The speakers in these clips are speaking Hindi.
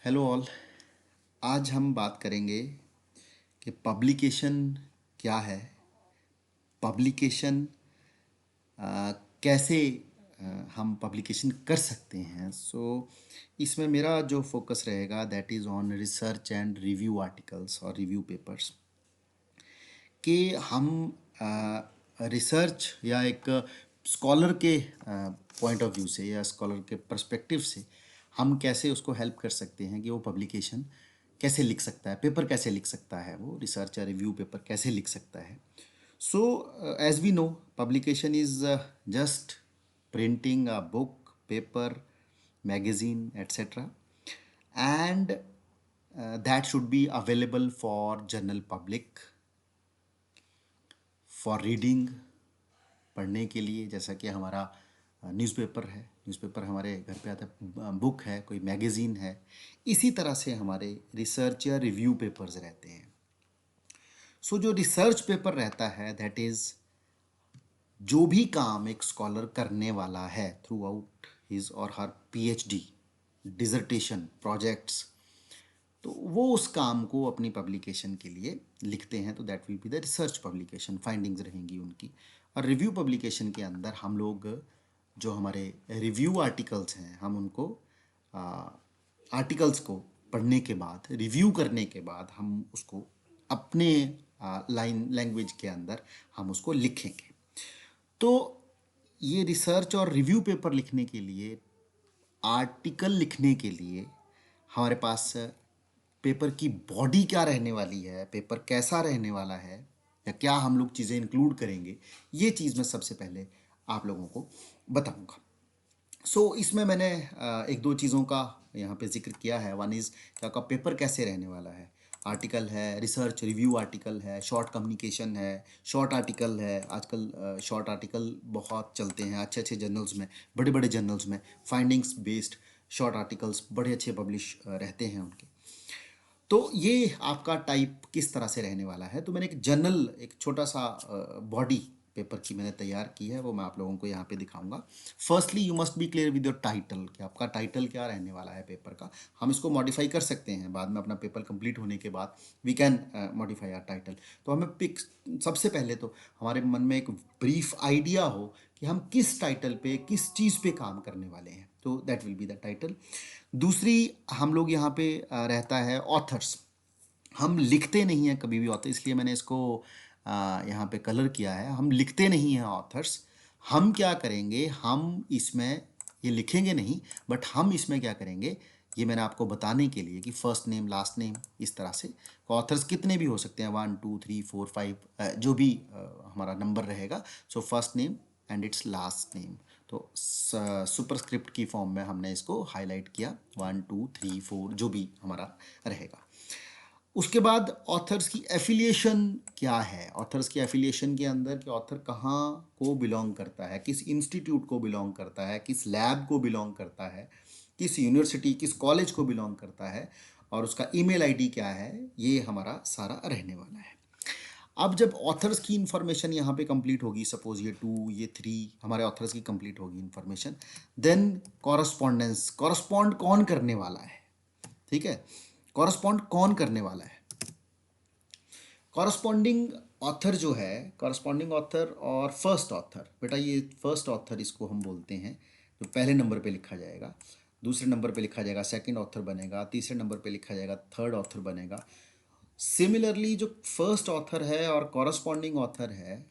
Hello all. आज हम बात करेंगे कि पब्लिकेशन क्या है, पब्लिकेशन कैसे हम पब्लिकेशन कर सकते हैं। इसमें मेरा जो फोकस रहेगा that is on research and review articles और रिव्यू पेपर्स कि हम रिसर्च या एक स्कॉलर के पॉइंट ऑफ व्यू से या स्कॉलर के पर्सपेक्टिव से हम कैसे उसको हेल्प कर सकते हैं कि वो पब्लिकेशन कैसे लिख सकता है, पेपर कैसे लिख सकता है, वो रिसर्च या रिव्यू पेपर कैसे लिख सकता है। So as we know, publication is just printing a book, paper, magazine, etc. And that should be available for general public for reading, पढ़ने के लिए। जैसा कि हमारा न्यूज़पेपर है, न्यूज़पेपर हमारे घर पे आता है, बुक है, कोई मैगज़ीन है, इसी तरह से हमारे रिसर्च या रिव्यू पेपर्स रहते हैं। जो रिसर्च पेपर रहता है दैट इज़ जो भी काम एक स्कॉलर करने वाला है थ्रू आउट हिज और हर पीएचडी, डिजर्टेशन, प्रोजेक्ट्स, तो वो उस काम को अपनी पब्लिकेशन के लिए लिखते हैं, तो that will be the research publication, findings रहेंगी उनकी। और रिव्यू पब्लिकेशन के अंदर हम लोग जो हमारे रिव्यू आर्टिकल्स हैं, हम उनको आर्टिकल्स को पढ़ने के बाद, रिव्यू करने के बाद, हम उसको अपने लाइन लैंग्वेज के अंदर हम उसको लिखेंगे। तो ये रिसर्च और रिव्यू पेपर लिखने के लिए, आर्टिकल लिखने के लिए हमारे पास पेपर की बॉडी क्या रहने वाली है, पेपर कैसा रहने वाला है, या क्या हम लोग चीज़ें इंक्लूड करेंगे, ये चीज़ मैं सबसे पहले आप लोगों को बताऊंगा। इसमें मैंने एक दो चीज़ों का यहाँ पे जिक्र किया है। वन इज़ कि आपका पेपर कैसे रहने वाला है, आर्टिकल है, रिसर्च रिव्यू आर्टिकल है, शॉर्ट कम्युनिकेशन है, शॉर्ट आर्टिकल है। आजकल शॉर्ट आर्टिकल बहुत चलते हैं अच्छे अच्छे जर्नल्स में, बड़े बड़े जर्नल्स में फाइंडिंग्स बेस्ड शॉर्ट आर्टिकल्स बड़े अच्छे पब्लिश रहते हैं उनके। तो ये आपका टाइप किस तरह से रहने वाला है। तो मैंने एक जनरल, एक छोटा सा बॉडी पेपर की मैंने तैयार की है, वो मैं आप लोगों को यहाँ पे दिखाऊंगा। Firstly you must be clear with your title कि आपका टाइटल क्या रहने वाला है पेपर का। हम इसको मॉडिफाई कर सकते हैं बाद में, अपना पेपर कंप्लीट होने के बाद we can modify our title. तो हमें पिक, सबसे पहले तो हमारे मन में एक ब्रीफ आइडिया हो कि हम किस टाइटल पे, किस चीज़ पे काम करने वाले हैं, तो that will be the title. दूसरी, हम लोग यहाँ पे रहता है ऑथर्स। हम लिखते नहीं हैं कभी भी ऑथर, इसलिए मैंने इसको यहाँ पे कलर किया है। हम लिखते नहीं हैं ऑथर्स। हम क्या करेंगे, हम इसमें ये लिखेंगे नहीं, बट हम इसमें क्या करेंगे, ये मैंने आपको बताने के लिए कि फर्स्ट नेम, लास्ट नेम, इस तरह से ऑथर्स कितने भी हो सकते हैं, 1 2 3 4 5, जो भी हमारा नंबर रहेगा। First name and it's last name, तो सुपरस्क्रिप्ट की फॉर्म में हमने इसको हाईलाइट किया, 1 2 3 4 जो भी हमारा रहेगा। उसके बाद ऑथर्स की एफिलिएशन क्या है, ऑथर्स की एफिलिएशन के अंदर कि ऑथर कहाँ को बिलोंग करता है, किस इंस्टीट्यूट को बिलोंग करता है, किस लैब को बिलोंग करता है, किस यूनिवर्सिटी, किस कॉलेज को बिलोंग करता है, और उसका ईमेल आईडी क्या है, ये हमारा सारा रहने वाला है। अब जब ऑथर्स की इंफॉर्मेशन यहाँ पे कंप्लीट होगी, सपोज ये 2 ये 3 हमारे ऑथर्स की कंप्लीट होगी इंफॉर्मेशन, देन कॉरस्पॉन्डेंस, कॉरस्पॉन्ड कौन करने वाला है, ठीक है, कॉरस्पॉन्ड कौन करने वाला है। कॉरस्पॉन्डिंग ऑथर जो है, कॉरस्पॉन्डिंग ऑथर और फर्स्ट ऑथर, बेटा ये फर्स्ट ऑथर इसको हम बोलते हैं, जो पहले नंबर पे लिखा जाएगा, दूसरे नंबर पे लिखा जाएगा सेकंड ऑथर बनेगा, तीसरे नंबर पे लिखा जाएगा थर्ड ऑथर बनेगा। सिमिलरली जो फर्स्ट ऑथर है और कॉरस्पॉन्डिंग ऑथर है,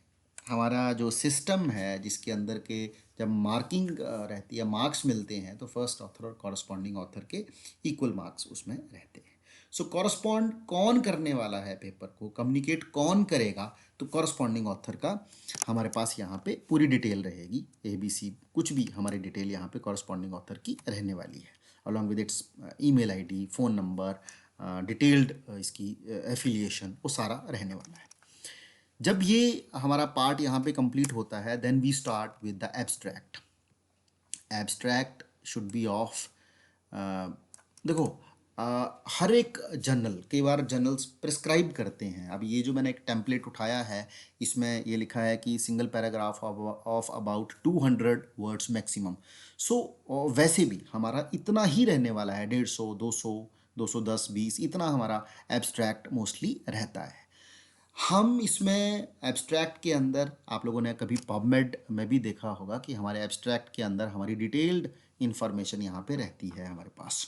हमारा जो सिस्टम है जिसके अंदर के जब मार्किंग रहती है, मार्क्स मिलते हैं, तो फर्स्ट ऑथर और कॉरस्पॉन्डिंग ऑथर के इक्वल मार्क्स उसमें रहते हैं। कॉरस्पॉन्ड कौन करने वाला है पेपर को, कम्युनिकेट कौन करेगा, तो कॉरस्पॉन्डिंग ऑथर का हमारे पास यहाँ पे पूरी डिटेल रहेगी, ABC कुछ भी हमारी डिटेल यहाँ पे कॉरस्पॉन्डिंग ऑथर की रहने वाली है, along with its email ID, phone number, detailed इसकी एफिलिएशन, वो सारा रहने वाला है। जब ये हमारा पार्ट यहाँ पे कंप्लीट होता है, then we start with the abstract. Abstract should be of, देखो हर एक जर्नल, कई बार जर्नल्स प्रिस्क्राइब करते हैं। अब ये जो मैंने एक टेम्पलेट उठाया है, इसमें ये लिखा है कि single paragraph of about 200 words maximum. वैसे भी हमारा इतना ही रहने वाला है, 150, 200, 210 20 इतना हमारा एब्स्ट्रैक्ट मोस्टली रहता है। हम इसमें एब्स्ट्रैक्ट के अंदर, आप लोगों ने कभी पबमेड में भी देखा होगा कि हमारे एब्स्ट्रैक्ट के अंदर हमारी डिटेल्ड इंफॉर्मेशन यहाँ पे रहती है हमारे पास।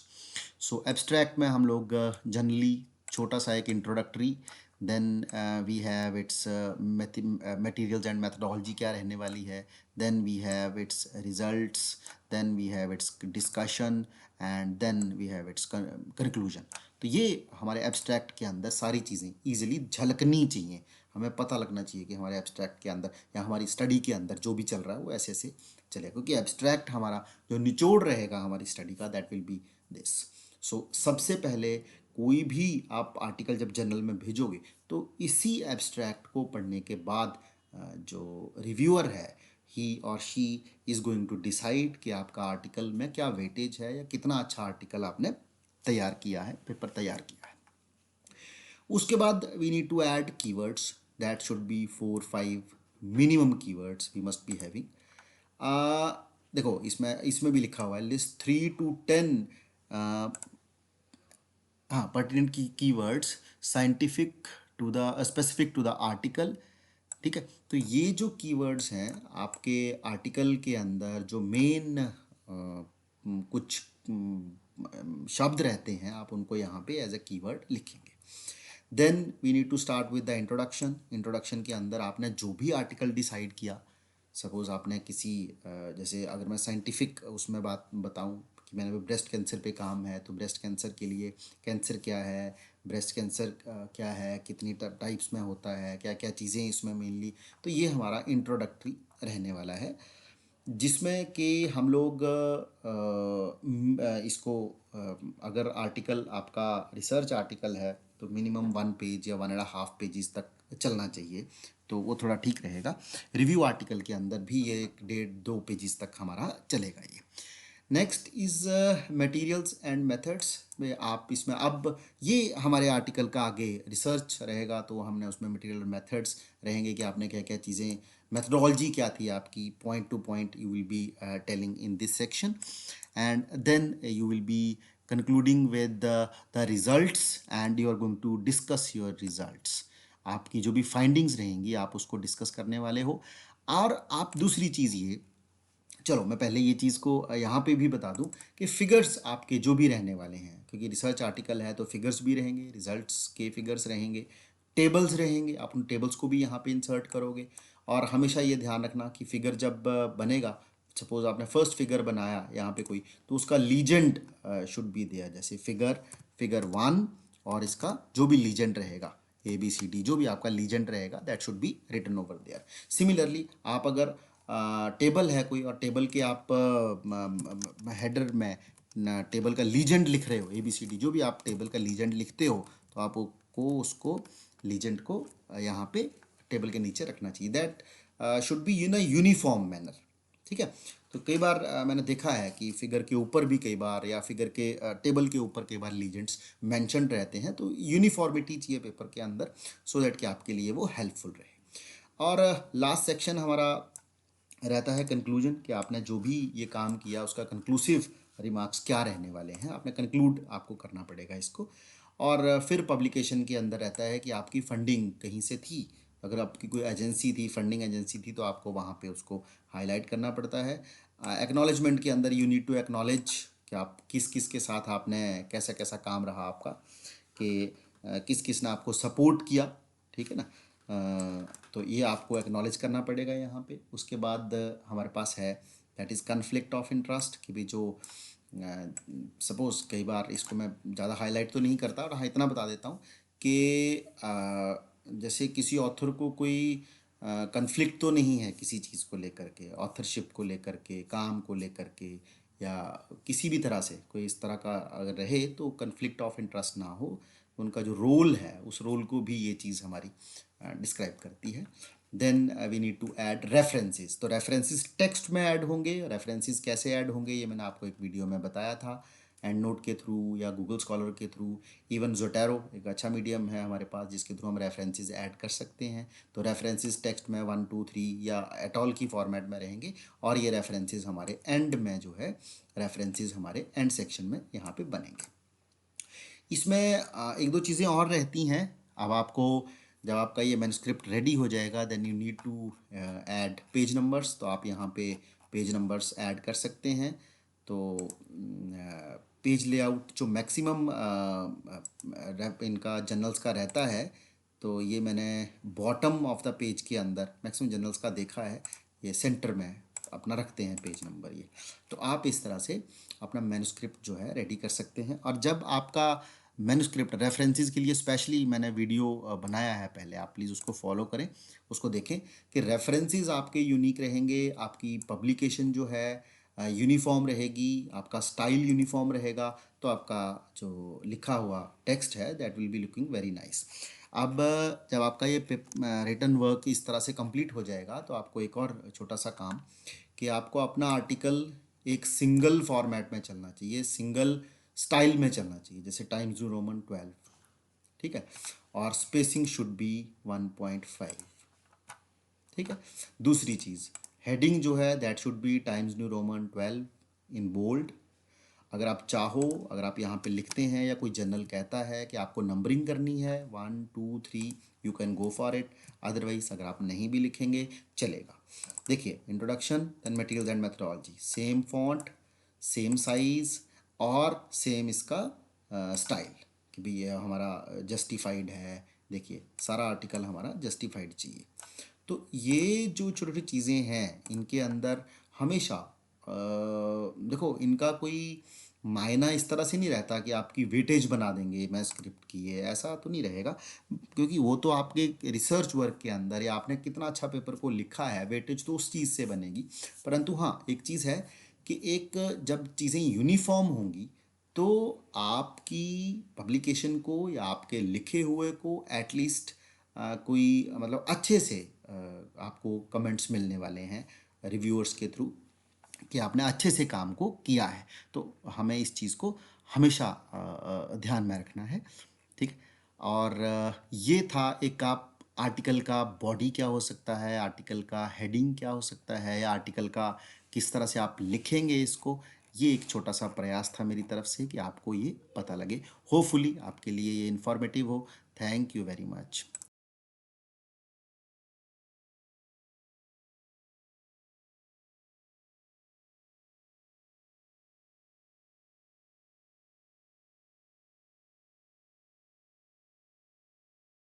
सो एब्स्ट्रैक्ट में हम लोग जनरली छोटा सा एक introductory, then we have its materials and methodology क्या रहने वाली है, then we have its results, then we have its discussion and then we have its conclusion. तो ये हमारे एब्स्ट्रैक्ट के अंदर सारी चीज़ें ईजिली झलकनी चाहिए, हमें पता लगना चाहिए कि हमारे एब्स्ट्रैक्ट के अंदर या हमारी स्टडी के अंदर जो भी चल रहा है वो ऐसे ऐसे चलेगा, क्योंकि एब्स्ट्रैक्ट हमारा जो निचोड़ रहेगा हमारी स्टडी का, दैट विल बी दिस। सो सबसे पहले कोई भी आप आर्टिकल जब जर्नल में भेजोगे तो इसी एब्स्ट्रैक्ट को पढ़ने के बाद जो रिव्यूअर है, ही और she is going to decide कि आपका आर्टिकल में क्या वेटेज है या कितना अच्छा आर्टिकल आपने तैयार किया है, पेपर तैयार किया है। उसके बाद we need to add keywords, that should be 4-5 minimum keywords we must be having. देखो इसमें भी लिखा हुआ है लिस्ट 3 to 10 हाँ pertinent keywords scientific to the specific to the article. ठीक है, तो ये जो कीवर्ड्स हैं आपके आर्टिकल के अंदर जो मेन कुछ शब्द रहते हैं, आप उनको यहाँ पे एज ए कीवर्ड लिखेंगे। Then we need to start with the introduction. Introduction के अंदर आपने जो भी आर्टिकल डिसाइड किया, सपोज़ आपने किसी जैसे अगर मैं साइंटिफिक उसमें बात बताऊं कि मैंने भी ब्रेस्ट कैंसर पे काम है, तो ब्रेस्ट कैंसर के लिए कैंसर क्या है, ब्रेस्ट कैंसर क्या है, कितनी टाइप्स में होता है, क्या क्या चीज़ें इसमें मेनली, तो ये हमारा इंट्रोडक्टरी रहने वाला है, जिसमें कि हम लोग इसको अगर आर्टिकल आपका रिसर्च आर्टिकल है तो मिनिमम 1 पेज या 1.5 पेजेस तक चलना चाहिए, तो वो थोड़ा ठीक रहेगा। रिव्यू आर्टिकल के अंदर भी ये 1.5-2 पेजेस तक हमारा चलेगा ये। Next is materials and methods में आप इसमें अब ये हमारे आर्टिकल का आगे रिसर्च रहेगा, तो हमने उसमें मटेरियल मेथड्स रहेंगे कि आपने क्या क्या चीज़ें, मेथडोलॉजी क्या थी आपकी, point to point you will be telling in this section, and then you will be concluding with the results and you are going to discuss your results। आपकी जो भी फाइंडिंग्स रहेंगी आप उसको डिस्कस करने वाले हो। और आप दूसरी चीज़ ये, चलो मैं पहले ये चीज़ को यहाँ पे भी बता दूँ कि फिगर्स आपके जो भी रहने वाले हैं, क्योंकि रिसर्च आर्टिकल है तो फिगर्स भी रहेंगे, रिजल्ट्स के फिगर्स रहेंगे, टेबल्स रहेंगे, आप उन टेबल्स को भी यहाँ पे इंसर्ट करोगे। और हमेशा ये ध्यान रखना कि फिगर जब बनेगा, सपोज आपने फर्स्ट फिगर बनाया यहाँ पे कोई, तो उसका लीजेंड शुड बी देयर, जैसे फिगर 1 और इसका जो भी लीजेंड रहेगा ABCD, जो भी आपका लीजेंड रहेगा that should be written over there. Similarly आप अगर टेबल है कोई और टेबल के आप हेडर में टेबल का लीजेंड लिख रहे हो, ABCD जो भी आप टेबल का लीजेंड लिखते हो, तो आपको उसको लीजेंड को यहाँ पे टेबल के नीचे रखना चाहिए, that should be in a uniform manner. ठीक है, तो कई बार मैंने देखा है कि फिगर के ऊपर भी कई बार या फिगर के टेबल के ऊपर कई बार लीजेंड्स मेंशन रहते हैं, तो यूनिफॉर्मिटी चाहिए पेपर के अंदर, सो दैट कि आपके लिए वो हेल्पफुल रहे। और लास्ट सेक्शन हमारा रहता है कंक्लूजन, कि आपने जो भी ये काम किया उसका कंक्लूसिव रिमार्क्स क्या रहने वाले हैं, आपने कंक्लूड आपको करना पड़ेगा इसको। और फिर पब्लिकेशन के अंदर रहता है कि आपकी फंडिंग कहीं से थी, अगर आपकी कोई एजेंसी थी, फंडिंग एजेंसी थी, तो आपको वहाँ पे उसको हाईलाइट करना पड़ता है। एक्नॉलेजमेंट के अंदर यू नीड टू एक्नॉलेज कि आप किस किस के साथ आपने कैसा कैसा काम रहा आपका, कि किस किस ने आपको सपोर्ट किया, ठीक है ना, तो ये आपको एक्नॉलेज करना पड़ेगा यहाँ पे। उसके बाद हमारे पास है that is conflict of interest, कि भाई जो सपोज़ कई बार इसको मैं ज़्यादा हाईलाइट तो नहीं करता, और हाँ इतना बता देता हूँ कि जैसे किसी ऑथर को कोई कन्फ्लिक्ट तो नहीं है किसी चीज़ को लेकर के, ऑथरशिप को लेकर के, काम को लेकर के, या किसी भी तरह से कोई इस तरह का अगर रहे तो कन्फ्लिक्ट ऑफ इंटरेस्ट ना हो, उनका जो रोल है उस रोल को भी ये चीज़ हमारी डिस्क्राइब करती है। Then we need to add references, तो रेफरेंसेस टेक्स्ट में ऐड होंगे, रेफरेंसेस कैसे ऐड होंगे ये मैंने आपको एक वीडियो में बताया था, एंड नोट के थ्रू या गूगल स्कॉलर के थ्रू, इवन जोटेरो एक अच्छा मीडियम है हमारे पास जिसके थ्रू हम रेफरेंसेस ऐड कर सकते हैं। तो रेफरेंसेस टेक्स्ट में 1 2 3 या एट ऑल की फॉर्मेट में रहेंगे, और ये रेफरेंसेस हमारे एंड में जो है, रेफरेंसेस हमारे एंड सेक्शन में यहाँ पे बनेंगे। इसमें एक दो चीज़ें और रहती हैं। अब आपको जब आपका ये मैन्युस्क्रिप्ट रेडी हो जाएगा then you need to add page numbers, तो आप यहाँ पे पेज नंबर्स ऐड कर सकते हैं। तो पेज लेआउट जो मैक्सिमम इनका जर्नल्स का रहता है, तो ये मैंने बॉटम ऑफ द पेज के अंदर मैक्सिमम जर्नल्स का देखा है, ये सेंटर में अपना रखते हैं पेज नंबर ये। तो आप इस तरह से अपना मैन्युस्क्रिप्ट जो है रेडी कर सकते हैं। और जब आपका मैन्युस्क्रिप्ट रेफरेंसेस के लिए स्पेशली मैंने वीडियो बनाया है, पहले आप प्लीज़ उसको फॉलो करें, उसको देखें कि रेफरेंसेस आपके यूनिक रहेंगे, आपकी पब्लिकेशन जो है यूनिफॉर्म रहेगी, आपका स्टाइल यूनिफॉर्म रहेगा, तो आपका जो लिखा हुआ टेक्स्ट है that will be looking very nice. अब जब आपका ये रिटर्न वर्क इस तरह से कंप्लीट हो जाएगा तो आपको एक और छोटा सा काम कि आपको अपना आर्टिकल एक सिंगल फॉर्मेट में चलना चाहिए, सिंगल स्टाइल में चलना चाहिए, जैसे टाइम्स न्यू रोमन 12, ठीक है, और स्पेसिंग शुड बी 1.5, ठीक है। दूसरी चीज़, हेडिंग जो है that should be Times New Roman 12 in bold. अगर आप चाहो, अगर आप यहाँ पे लिखते हैं या कोई जर्नल कहता है कि आपको नंबरिंग करनी है 1 2 3, you can go for it. Otherwise अगर आप नहीं भी लिखेंगे चलेगा। देखिए, introduction then material and methodology, same font, same size और सेम इसका स्टाइल, कि भी ये हमारा जस्टिफाइड है। देखिए, सारा आर्टिकल हमारा जस्टिफाइड चाहिए। तो ये जो छोटी छोटी चीज़ें हैं इनके अंदर हमेशा देखो, इनका कोई मायना इस तरह से नहीं रहता कि आपकी वेटेज बना देंगे मैं स्क्रिप्ट की, है ऐसा तो नहीं रहेगा, क्योंकि वो तो आपके रिसर्च वर्क के अंदर या आपने कितना अच्छा पेपर को लिखा है, वेटेज तो उस चीज़ से बनेगी। परंतु हाँ, एक चीज़ है कि एक जब चीज़ें यूनिफॉर्म होंगी तो आपकी पब्लिकेशन को या आपके लिखे हुए को एटलीस्ट कोई मतलब अच्छे से आपको कमेंट्स मिलने वाले हैं रिव्यूअर्स के थ्रू कि आपने अच्छे से काम को किया है। तो हमें इस चीज़ को हमेशा ध्यान में रखना है, ठीक। और ये था एक आप आर्टिकल का बॉडी क्या हो सकता है, आर्टिकल का हेडिंग क्या हो सकता है, या आर्टिकल का किस तरह से आप लिखेंगे इसको। ये एक छोटा सा प्रयास था मेरी तरफ से कि आपको ये पता लगे। होपफुली आपके लिए ये इन्फॉर्मेटिव हो। Thank you very much.